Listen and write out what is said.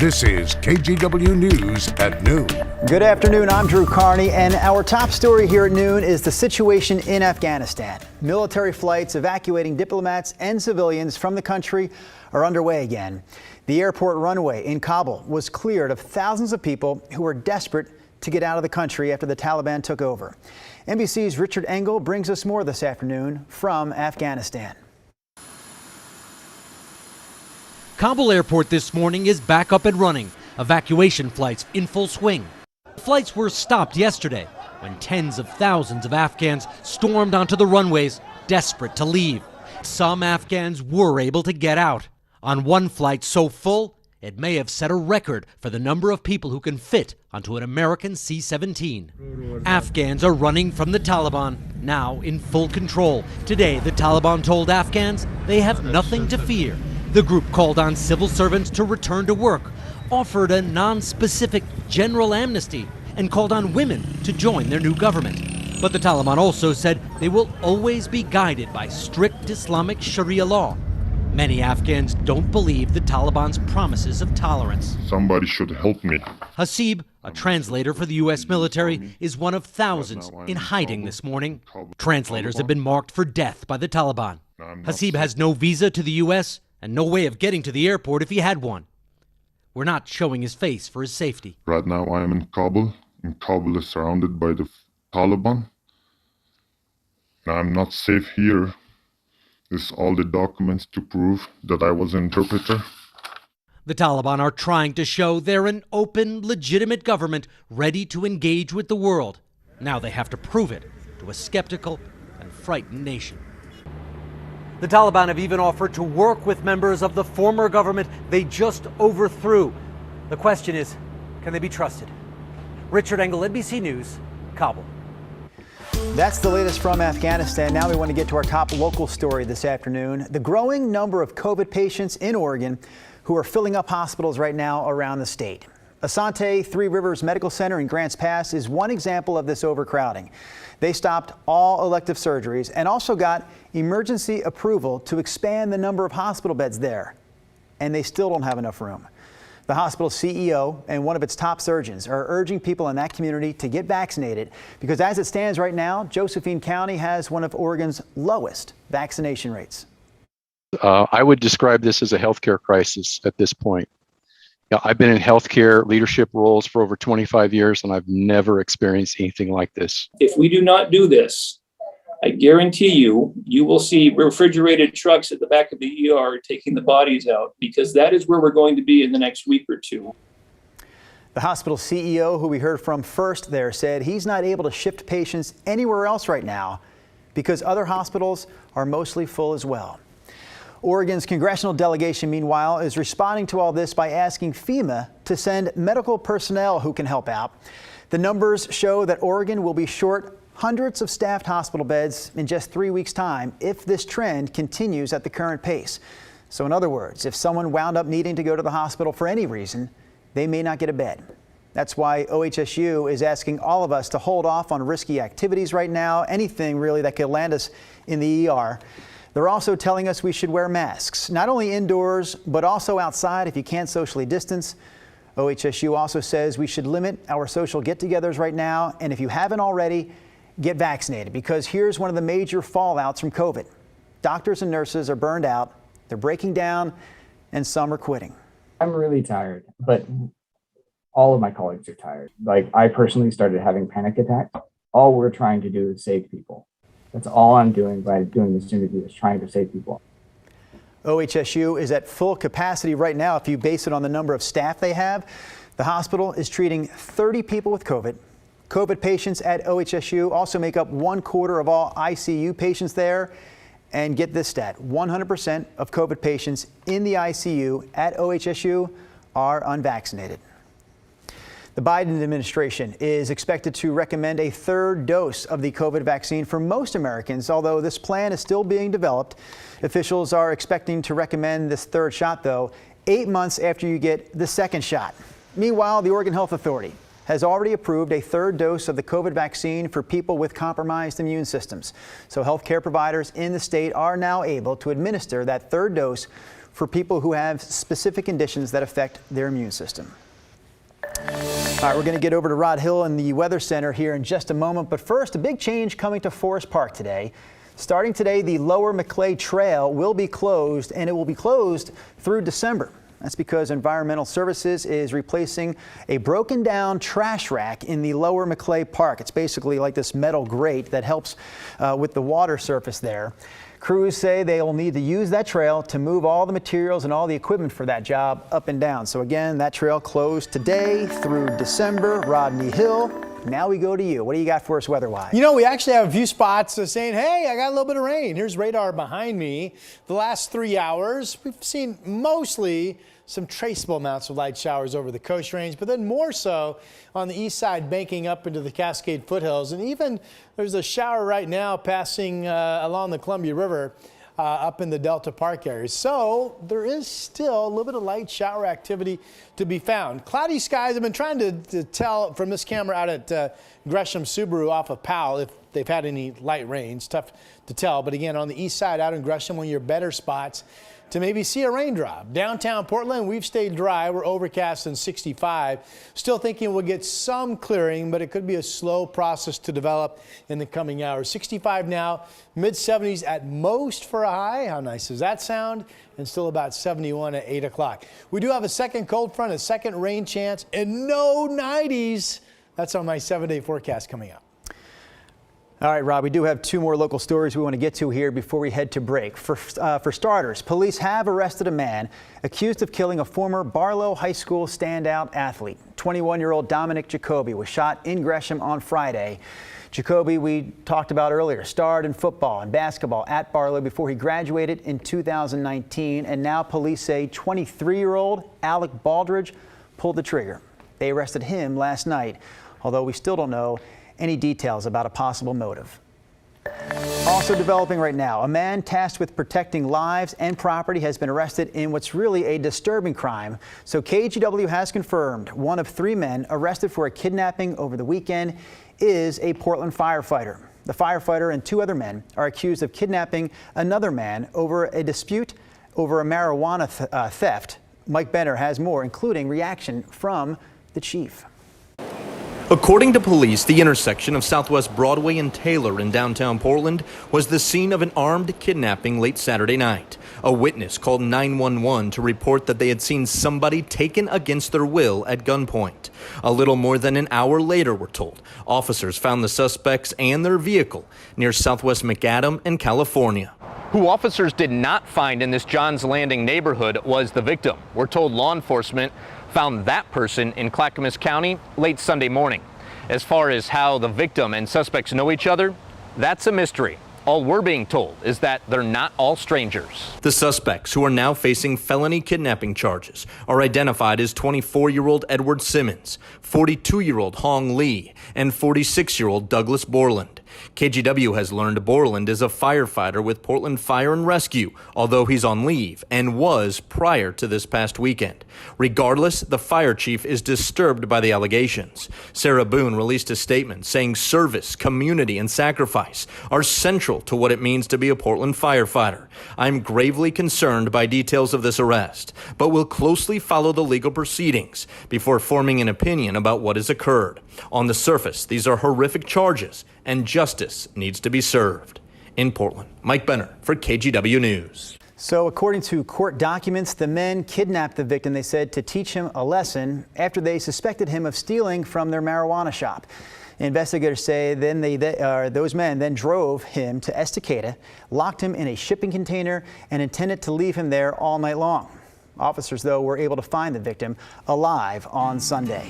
This is KGW News at noon. Good afternoon, I'm Drew Carney, and our top story here at noon is the situation in Afghanistan. Military flights evacuating diplomats and civilians from the country are underway again. The airport runway in Kabul was cleared of thousands of people who were desperate to get out of the country after the Taliban took over. NBC's Richard Engel brings us more this afternoon from Afghanistan. Kabul airport this morning is back up and running. Evacuation flights in full swing. Flights were stopped yesterday when tens of thousands of Afghans stormed onto the runways, desperate to leave. Some Afghans were able to get out. On one flight so full, it may have set a record for the number of people who can fit onto an American C-17. Afghans are running from the Taliban, now in full control. Today, the Taliban told Afghans they have nothing to fear. The group called on civil servants to return to work, offered a non-specific general amnesty, and called on women to join their new government. But the Taliban also said they will always be guided by strict Islamic Sharia law. Many Afghans don't believe the Taliban's promises of tolerance. Somebody should help me. Hasib, a translator for the U.S. military, is one of thousands in hiding this morning. Translators have been marked for death by the Taliban. Hasib has no visa to the U.S. and no way of getting to the airport if he had one. We're not showing his face for his safety. Right now I am in Kabul. And Kabul is surrounded by the Taliban. I'm not safe here. This is all the documents to prove that I was an interpreter. The Taliban are trying to show they're an open, legitimate government ready to engage with the world. Now they have to prove it to a skeptical and frightened nation. The Taliban have even offered to work with members of the former government they just overthrew. The question is, can they be trusted? Richard Engel, NBC News, Kabul. That's the latest from Afghanistan. Now we want to get to our top local story this afternoon. The growing number of COVID patients in Oregon who are filling up hospitals right now around the state. Asante Three Rivers Medical Center in Grants Pass is one example of this overcrowding. They stopped all elective surgeries and also got emergency approval to expand the number of hospital beds there. And they still don't have enough room. The hospital's CEO and one of its top surgeons are urging people in that community to get vaccinated because as it stands right now, Josephine County has one of Oregon's lowest vaccination rates. I would describe this as a healthcare crisis at this point. I've been in healthcare leadership roles for over 25 years, and I've never experienced anything like this. If we do not do this, I guarantee you, you will see refrigerated trucks at the back of the ER taking the bodies out, because that is where we're going to be in the next week or two. The hospital CEO, who we heard from first there, said he's not able to shift patients anywhere else right now because other hospitals are mostly full as well. Oregon's congressional delegation, meanwhile, is responding to all this by asking FEMA to send medical personnel who can help out. The numbers show that Oregon will be short hundreds of staffed hospital beds in just 3 weeks' time if this trend continues at the current pace. So in other words, if someone wound up needing to go to the hospital for any reason, they may not get a bed. That's why OHSU is asking all of us to hold off on risky activities right now, anything really that could land us in the ER. They're also telling us we should wear masks, not only indoors, but also outside if you can't socially distance. OHSU also says we should limit our social get-togethers right now, and if you haven't already, get vaccinated, because here's one of the major fallouts from COVID. Doctors and nurses are burned out, they're breaking down, and some are quitting. I'm really tired, but all of my colleagues are tired. Like, I personally started having panic attacks. All we're trying to do is save people. That's all I'm doing by doing this interview, is trying to save people. OHSU is at full capacity right now if you base it on the number of staff they have. The hospital is treating 30 people with COVID. COVID patients at OHSU also make up 1/4 of all ICU patients there. And get this stat, 100% of COVID patients in the ICU at OHSU are unvaccinated. The Biden administration is expected to recommend a third dose of the COVID vaccine for most Americans, although this plan is still being developed. Officials are expecting to recommend this third shot, though, 8 months after you get the second shot. Meanwhile, the Oregon Health Authority has already approved a third dose of the COVID vaccine for people with compromised immune systems. So healthcare providers in the state are now able to administer that third dose for people who have specific conditions that affect their immune system. All right, we're going to get over to Rod Hill in the Weather Center here in just a moment. But first, a big change coming to Forest Park today. Starting today, the Lower Maclay Trail will be closed, and it will be closed through December. That's because Environmental Services is replacing a broken down trash rack in the Lower Maclay Park. It's basically like this metal grate that helps with the water surface there. Crews say they will need to use that trail to move all the materials and all the equipment for that job up and down. So again, that trail closed today through December. Rodney Hill, now we go to you. What do you got for us weather-wise? You know, we actually have a few spots saying, hey, I got a little bit of rain. Here's radar behind me. The last 3 hours, we've seen mostly some traceable amounts of light showers over the Coast Range, but then more so on the east side, banking up into the Cascade foothills. And even there's a shower right now passing along the Columbia River up in the Delta Park area. So there is still a little bit of light shower activity to be found. Cloudy skies. I've been trying to tell from this camera out at Gresham Subaru off of Powell if they've had any light rains. Tough to tell. But again, on the east side out in Gresham, one of your better spots to maybe see a raindrop. Downtown Portland, we've stayed dry. We're overcast and 65. Still thinking we'll get some clearing, but it could be a slow process to develop in the coming hours. 65 now, mid-70s at most for a high. How nice does that sound? And still about 71 at 8 o'clock. We do have a second cold front, a second rain chance, and no 90s. That's on my 7-day forecast coming up. All right, Rob, we do have two more local stories we want to get to here before we head to break. For starters, police have arrested a man accused of killing a former Barlow High School standout athlete. 21-year-old Dominic Jacoby was shot in Gresham on Friday. Jacoby, we talked about earlier, starred in football and basketball at Barlow before he graduated in 2019. And now police say 23-year-old Alec Baldridge pulled the trigger. They arrested him last night, although we still don't know any details about a possible motive. Also developing right now, a man tasked with protecting lives and property has been arrested in what's really a disturbing crime. So KGW has confirmed one of 3 men arrested for a kidnapping over the weekend is a Portland firefighter. The firefighter and 2 other men are accused of kidnapping another man over a dispute over a marijuana theft. Mike Benner has more, including reaction from the chief. According to police, the intersection of Southwest Broadway and Taylor in downtown Portland was the scene of an armed kidnapping late Saturday night. A witness called 911 to report that they had seen somebody taken against their will at gunpoint. A little more than an hour later, we're told, officers found the suspects and their vehicle near Southwest McAdam and California. Who officers did not find in this Johns Landing neighborhood was the victim. We're told law enforcement found that person in Clackamas County late Sunday morning. As far as how the victim and suspects know each other, that's a mystery. All we're being told is that they're not all strangers. The suspects, who are now facing felony kidnapping charges, are identified as 24-year-old Edward Simmons, 42-year-old Hong Lee, and 46-year-old Douglas Borland. KGW has learned Borland is a firefighter with Portland Fire and Rescue, although he's on leave and was prior to this past weekend. Regardless, the fire chief is disturbed by the allegations. Sarah Boone released a statement saying service, community, and sacrifice are central to what it means to be a Portland firefighter. I'm gravely concerned by details of this arrest, but will closely follow the legal proceedings before forming an opinion about what has occurred. On the surface, these are horrific charges, and justice needs to be served. In Portland, Mike Benner for KGW News. So according to court documents, the men kidnapped the victim, they said, to teach him a lesson after they suspected him of stealing from their marijuana shop. Investigators say then those men then drove him to Estacada, locked him in a shipping container, and intended to leave him there all night long. Officers, though, were able to find the victim alive on Sunday.